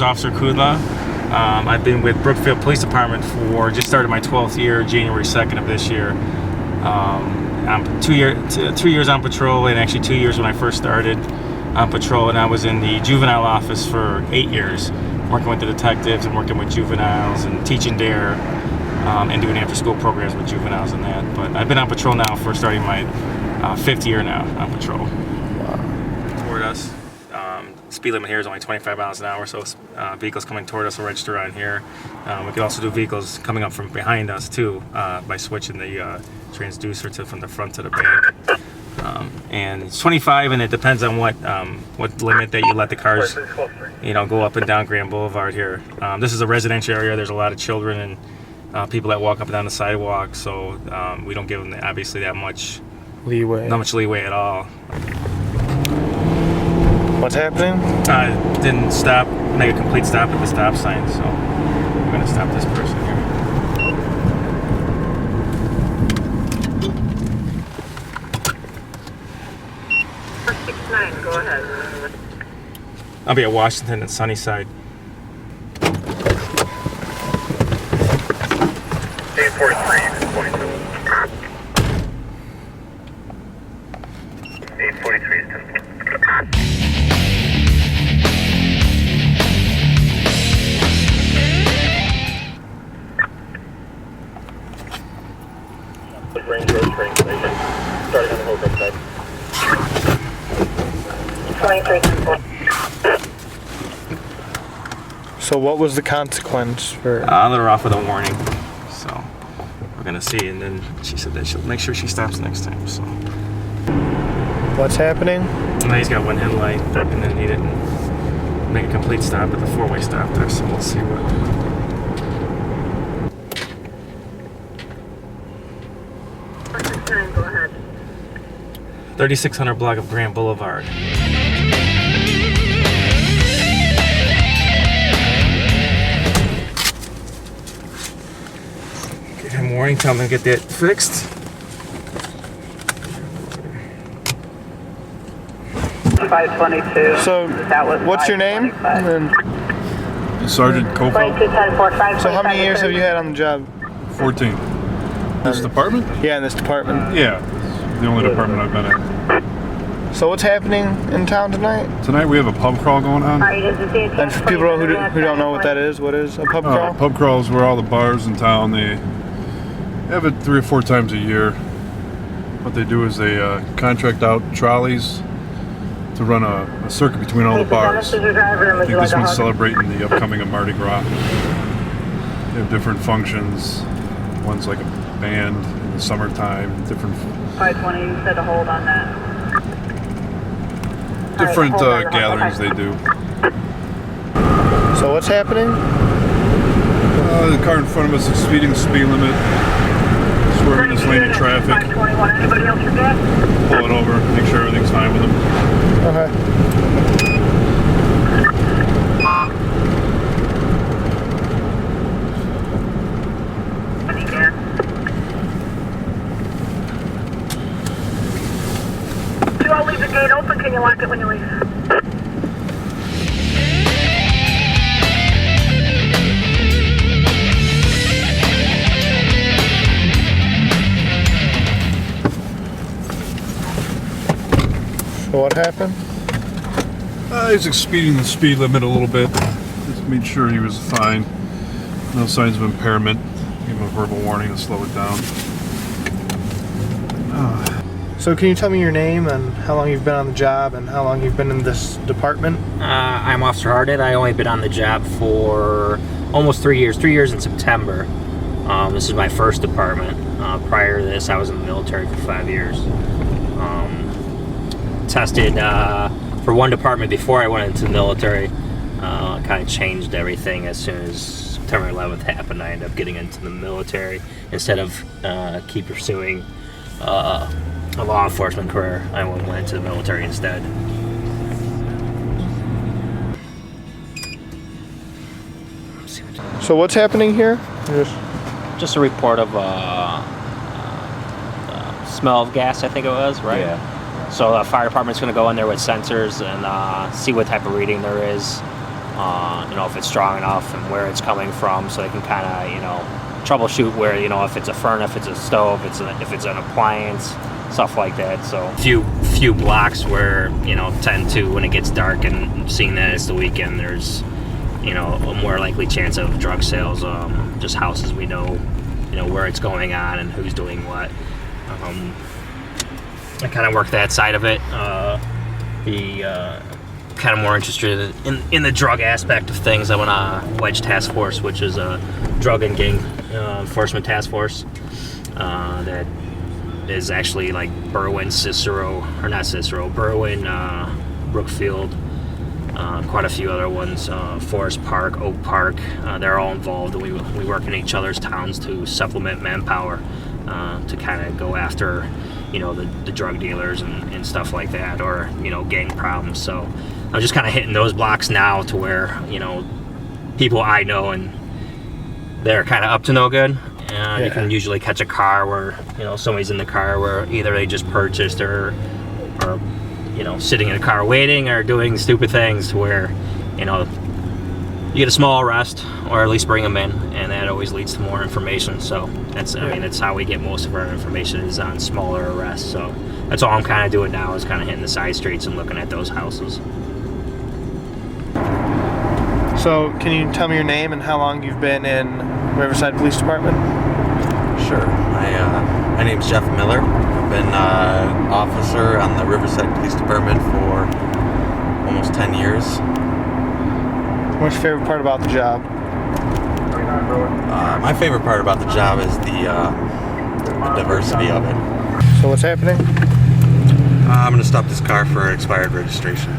Officer Kudla. I've been with Brookfield Police Department for just started my 12th year, January 2nd of this year. I'm 3 years on patrol, and actually 2 years when I first started on patrol, and I was in the juvenile office for 8 years, working with the detectives and working with juveniles and teaching DARE and doing after-school programs with juveniles and that. But I've been on patrol now for starting my 5th year now on patrol. Toward us. Speed limit here is only 25 miles an hour, so vehicles coming toward us will register on here. We can also do vehicles coming up from behind us too by switching the transducer from the front to the back. And it's 25, and it depends on what limit that you let the cars, go up and down Grand Boulevard here. This is a residential area. There's a lot of children and people that walk up and down the sidewalk, so we don't give them obviously that much leeway. Not much leeway at all. What's happening? Didn't stop, make a complete stop at the stop sign, so I'm gonna stop this person here. Go ahead. I'll be at Washington and Sunnyside. 843, 22. 843 is 10. Range Road train station. Starting on the Harthett side. 23. So what was the consequence for? I let her off with a warning, so we're gonna see. And then she said that she'll make sure she stops next time. So What's happening? now he's got one headlight, and then he didn't make a complete stop at the four-way stop there. So we'll see what. 9, go ahead. 3600 block of Grand Boulevard. Give him a warning, tell him to get that fixed. 522. So what's your name? And then, Sergeant Coffelt. 221045. so how many years have you had on the job? 14. This department? Yeah, in this department. Yeah, it's the only department I've been in. So what's happening in town tonight? Tonight we have a pub crawl going on. And for people who don't know what that is, what is a pub crawl? Pub crawl is where all the bars in town, they have it 3 or 4 times a year. What they do is they contract out trolleys to run a circuit between all the bars. I think this one's celebrating the upcoming of Mardi Gras. They have different functions. One's like a band in the summertime, different 520, you said to hold on that. different gatherings they do. So what's happening? The car in front of us is speeding the speed limit, swerving this lane of traffic. 521, anybody else forget? Pull it over, make sure everything's fine with them. Okay. I'll leave the gate open. Can you lock it when you leave? So what happened? He's exceeding the speed limit a little bit. Just made sure he was fine. No signs of impairment. Give him a verbal warning to slow it down. So can you tell me your name and how long you've been on the job and how long you've been in this department? I'm Officer Harthett. I've only been on the job for almost 3 years. 3 years in September. This is my first department. Prior to this, I was in the military for 5 years. Tested for one department before I went into the military. Kind of changed everything as soon as September 11th happened. I ended up getting into the military instead of keep pursuing a law enforcement career. I went into the military instead. So what's happening here? Just a report of smell of gas, I think it was, right? Yeah. So the fire department's going to go in there with sensors and see what type of reading there is. if it's strong enough and where it's coming from, so they can kind of, troubleshoot where, if it's a furnace, if it's a stove, if it's an appliance, stuff like that. So few blocks where, tend to, when it gets dark and seeing that it's the weekend, there's, a more likely chance of drug sales, just houses we know, where it's going on and who's doing what. I kind of work that side of it. Kind of more interested in the drug aspect of things. I'm on a Wedge Task Force, which is a drug and gang enforcement task force that is actually like Berwyn, Brookfield, quite a few other ones, Forest Park, Oak Park. They're all involved, and we work in each other's towns to supplement manpower to kind of go after the drug dealers and stuff like that, or gang problems. So I'm just kind of hitting those blocks now to where people I know and they're kind of up to no good. You can usually catch a car where somebody's in the car where either they just purchased or sitting in a car waiting or doing stupid things to where you get a small arrest, or at least bring them in, and that always leads to more information. So that's how we get most of our information, is on smaller arrests. So that's all I'm kind of doing now, is kind of hitting the side streets and looking at those houses. So can you tell me your name and how long you've been in Riverside Police Department? Sure. My name's Jeff Miller. I've been an officer on the Riverside Police Department for almost 10 years. What's your favorite part about the job? My favorite part about the job is the diversity of it. So what's happening? I'm going to stop this car for expired registration.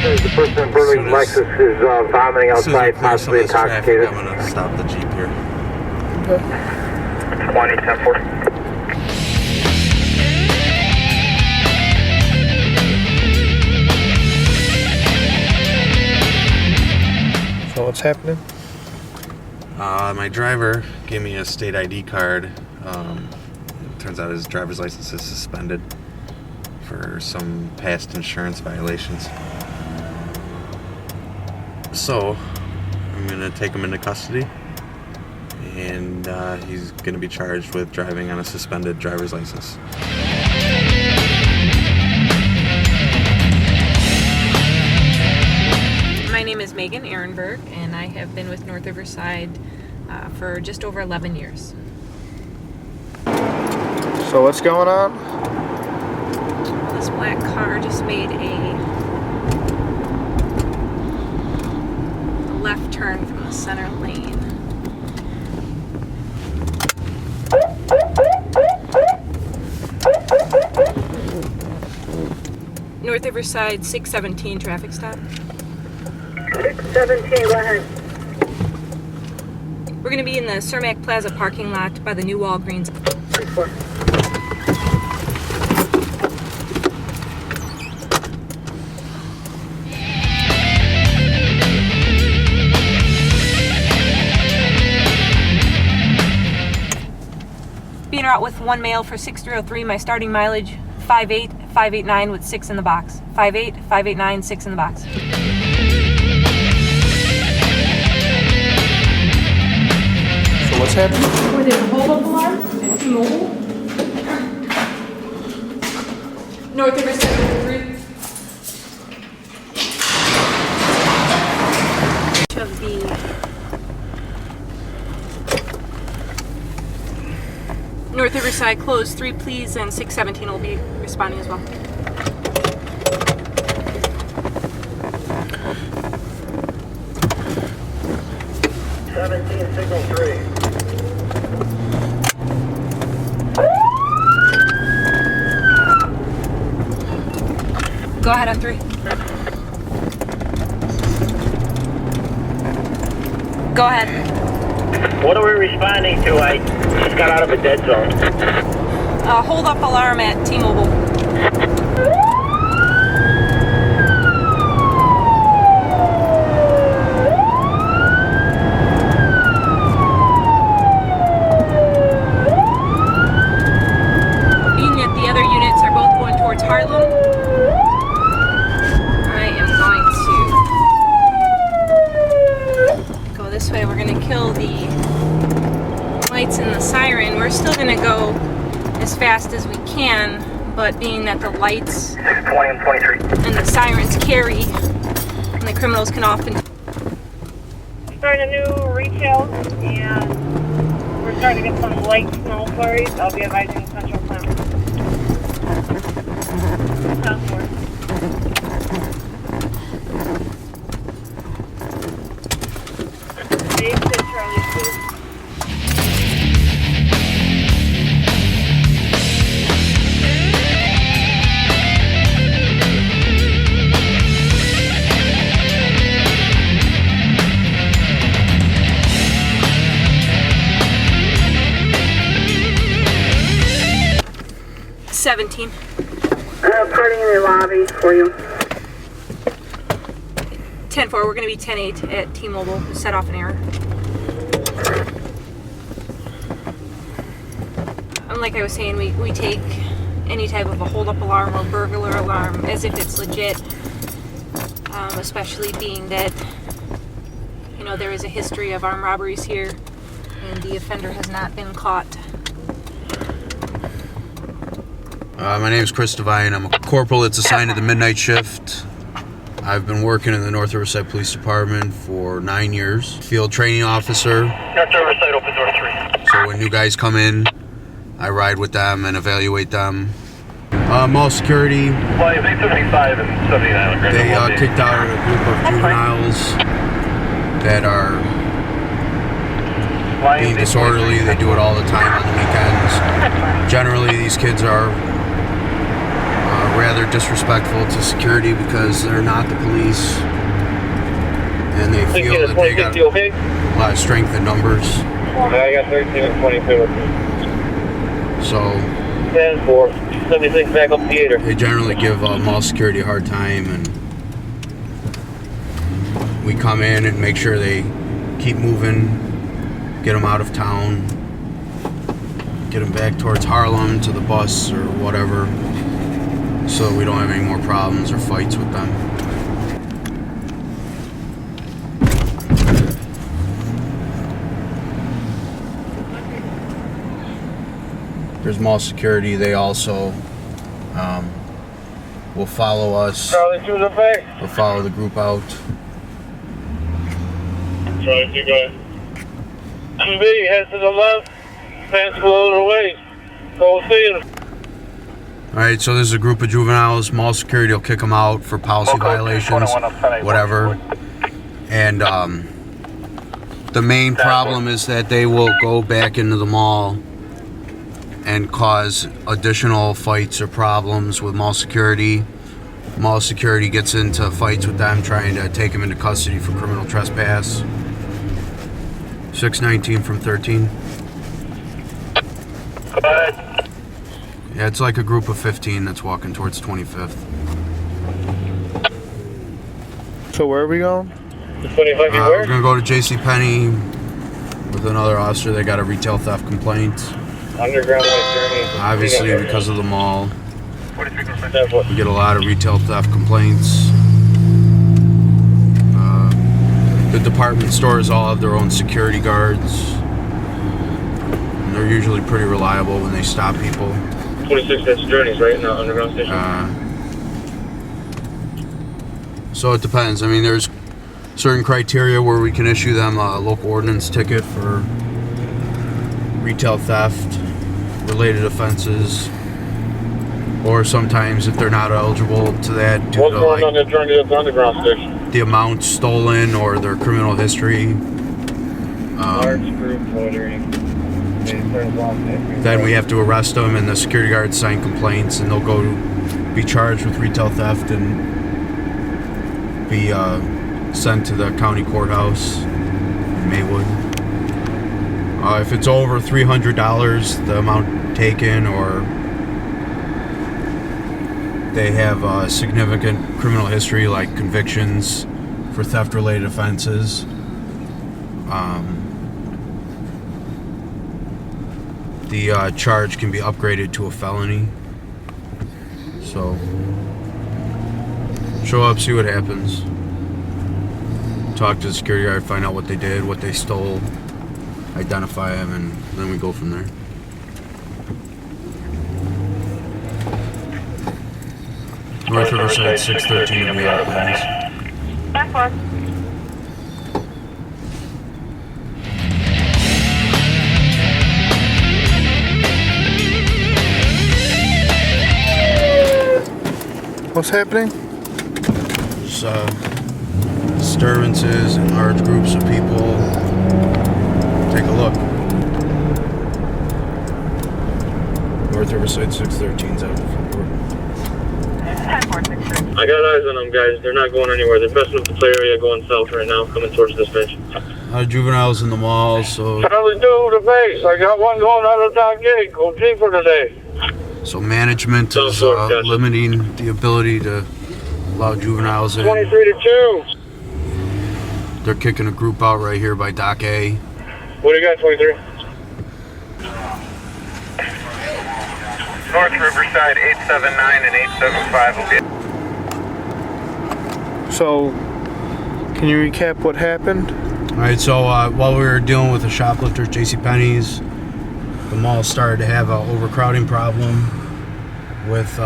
The person in Birmingham Lexus is vomiting outside, possibly intoxicated. I'm going to stop the Jeep here. 20, 10-4. So what's happening? My driver gave me a state ID card. It turns out his driver's license is suspended for some past insurance violations. So I'm going to take him into custody, and he's going to be charged with driving on a suspended driver's license. My name is Megan Ehrenberg, and I have been with North Riverside for just over 11 years. So what's going on? This black car just made a left turn from the center lane. North Riverside 617 traffic stop. 617, go ahead. We're going to be in the Cermak Plaza parking lot by the new Walgreens. 3-4. Being out with one male for 6303, my starting mileage 58, 589 with 6 in the box. 58, 589, 6 in the box. So what's happening? Was it a hold-up alarm at T-Mobile? North Riverside 3. Of the North Riverside closed 3, please, and 617 will be responding as well. Signal 3. Go ahead on 3. Go ahead. What are we responding to? I just got out of a dead zone. Hold up alarm at T-Mobile. as fast as we can, but being that the lights 620 and 23. and the sirens carry, and the criminals can often... Starting a new retail, and we're starting to get some light snow flurries. I'll be advising Central Plant. Southward. Dave said Charlie 2. $17. Parting in the lobby for you. 10-4, we're going to be 10-8 at T-Mobile. Set off an error. Like I was saying, we take any type of a hold-up alarm or burglar alarm as if it's legit, especially being that, you know, there is a history of armed robberies here, and the offender has not been caught. My name is Chris Devine. I'm a corporal that's assigned to the midnight shift. I've been working in the North Riverside Police Department for 9 years. Field training officer. North Riverside, open door 3. So when new guys come in, I ride with them and evaluate them. Mall security. Flight 875 and 79. They kicked out a group of juveniles that are being disorderly. They do it all the time on the weekends. Generally, these kids are rather disrespectful to security because they're not the police, and they feel that they got a lot of strength in numbers. I got 13 and 22. So 10-4. 76 back up theater. they generally give mall security a hard time, and we come in and make sure they keep moving, get them out of town, get them back towards Harlem to the bus or whatever, so we don't have any more problems or fights with them. There's mall security. They also will follow us. Charlie 2 the back. Will follow the group out. Charlie 2 go ahead. 2B, head to the left. Pants below the waist. Go see you. Alright, so this is a group of juveniles. Mall security will kick them out for policy violations, whatever. And the main problem is that they will go back into the mall and cause additional fights or problems with mall security. Mall security gets into fights with them, trying to take them into custody for criminal trespass. 619 from 13. Go ahead. Yeah, it's like a group of 15 that's walking towards 25th. So where are we going? We're gonna go to JCPenney with another officer. They got a retail theft complaint. Underground journey. Obviously, because of the mall, 43%. we get a lot of retail theft complaints. The department stores all have their own security guards. And they're usually pretty reliable when they stop people. 26 journeys, right? In the underground station. So it depends. I mean, there's certain criteria where we can issue them a local ordinance ticket for retail theft related offenses, or sometimes if they're not eligible to that due What's to going on like that journey at the underground station? the amount stolen or their criminal history, Large group loitering. then we have to arrest them, and the security guards sign complaints, and they'll go be charged with retail theft and be sent to the county courthouse in Maywood. If it's over $300, the amount taken, or they have a significant criminal history like convictions for theft-related offenses, the charge can be upgraded to a felony. So show up, see what happens. Talk to the security guard, find out what they did, what they stole, identify them, and then we go from there. North Riverside 613 to be out, please. 10-4. What's happening? There's disturbances and large groups of people. Take a look. North Riverside 613's out of the front door. 10-4, 6-3. I got eyes on them, guys. They're not going anywhere. They're messing up the play area going south right now, coming towards this bench. A lot of juveniles in the mall, so Charlie 2 to base. I got one going out of the dock gate. Go deeper today. management is limiting the ability to allow juveniles in. 23 to 2. They're kicking a group out right here by Dock A. What do you got, 23? North Riverside 879 and 875 will be. So, can you recap what happened? All right, so while we were dealing with the shoplifters, JCPenney's, the mall started to have an overcrowding problem with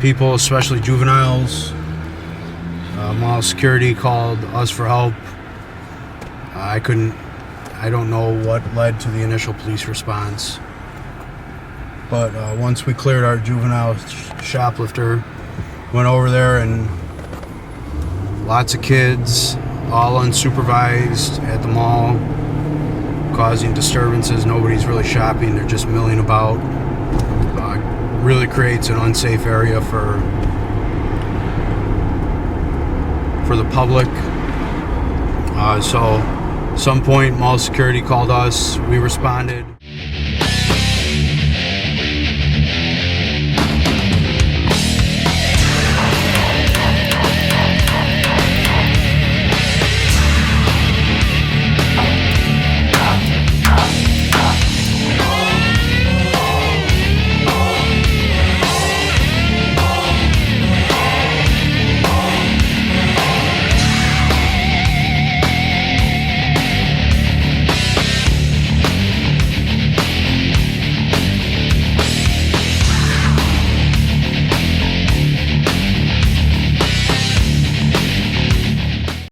people, especially juveniles. Mall security called us for help. I don't know what led to the initial police response. But once we cleared our juvenile shoplifter, went over there and lots of kids, all unsupervised at the mall, causing disturbances. Nobody's really shopping, they're just milling about. Really creates an unsafe area for the public. So at some point mall security called us, we responded.